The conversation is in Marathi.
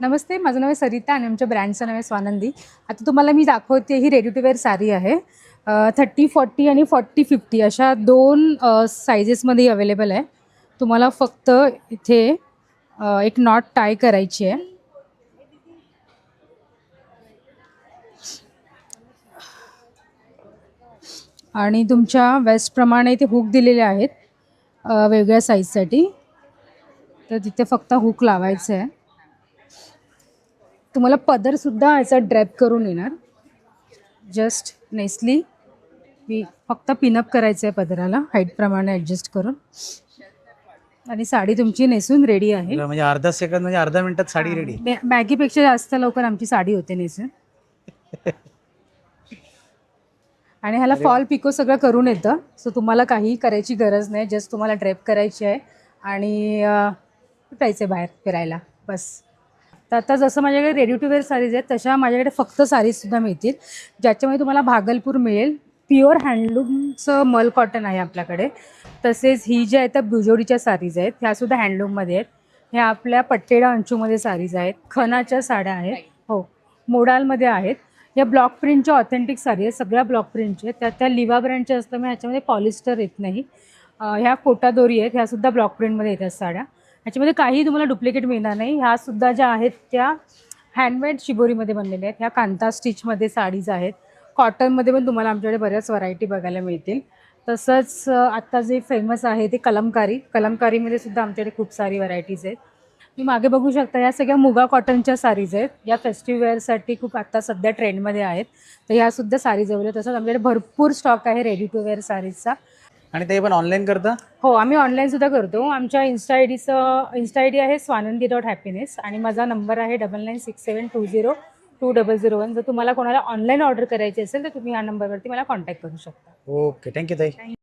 नमस्ते, माझं नाव आहे सरिता आणि आमच्या ब्रँडचं नाव आहे स्वानंदी. आता तुम्हाला मी दाखवते ही रेडी टू वेअर साडी आहे. 30-40 आणि 40-50 अशा 2 सायझेसमध्ये अवेलेबल आहे. तुम्हाला फक्त इथे एक नॉट टाय करायची आहे. आणि तुमच्या वेस्टप्रमाणे इथे हुक दिलेले आहेत वेगळ्या साईजसाठी. तर तिथे फक्त हुक लावायचं आहे. तुम्हाला पदरसुद्धा याचा ड्रॅप करून येणार. जस्ट नेसली मी फक्त पिनअप करायचं आहे पदराला हाईटप्रमाणे ॲडजस्ट करून आणि साडी तुमची नेसून रेडी आहे. म्हणजे अर्धा सेकंद म्हणजे अर्धा मिनिटात साडी रेडी. मॅगीपेक्षा जास्त लवकर आमची साडी होते नेसून. आणि ह्याला फॉल पिको सगळं करून येतं. सो तुम्हाला काही करायची गरज नाही. जस्ट तुम्हाला ड्रेप करायची आहे आणि जायचं बाहेर फिरायला बस. तर आता जसं माझ्याकडे रेडी टू वेअर साडीज आहेत तशा माझ्याकडे फक्त साडीजसुद्धा मिळतील ज्याच्यामध्ये तुम्हाला भागलपूर मिळेल. प्युअर हँडलूमचं मल कॉटन आहे आपल्याकडे. तसेच ही जी आहे त्या बुजोडीच्या साडीज आहेत ह्यासुद्धा हँडलूममध्ये आहेत. ह्या आपल्या पट्टेडा अंचूमध्ये साडीज आहेत. खणाच्या साड्या आहेत. हो, मोडालमध्ये आहेत. या ब्लॉक प्रिंटच्या ऑथेंटिक साडी आहेत. सगळ्या ब्लॉक प्रिंटचे त्या लिवा ब्रँडच्या असल्यामुळे ह्याच्यामध्ये पॉलिस्टर येत नाही. ह्या कोटा दोरी आहेत ह्यासुद्धा ब्लॉक प्रिंटमध्ये येतात साड्या. ह्याच्यामध्ये काही तुम्हाला डुप्लिकेट मिळणार नाही. ह्यासुद्धा ज्या आहेत त्या हँडमेड शिबोरीमध्ये बनलेल्या आहेत. ह्या कांता स्टिचमध्ये साडीज आहेत. कॉटनमध्ये पण तुम्हाला आमच्याकडे बऱ्याच व्हरायटी बघायला मिळतील. तसंच आत्ता जे फेमस आहे ते कलमकारीमध्ये सुद्धा आमच्याकडे खूप सारी व्हरायटीज आहेत. मी मागे बघू शकता या सगळ्या मुगा कॉटनच्या साडीज आहेत. या फेस्टिव्ह वेअरसाठी खूप आत्ता सध्या ट्रेंडमध्ये आहेत. तर ह्यासुद्धा साडीज अवेलेबल. तसंच आमच्याकडे भरपूर स्टॉक आहे रेडी टू वेअर साडीजचा. आणि ते पण ऑनलाईन करता? हो, आम्ही ऑनलाईनसुद्धा करतो. आमच्या इन्स्टा आय डी आहे swanandi.happiness आणि माझा नंबर आहे 9967202001. जर तुम्हाला कोणाला ऑनलाईन ऑर्डर करायची असेल तर तुम्ही ह्या नंबरवरती मला कॉन्टॅक्ट करू शकता. ओके, थँक्यू ताई.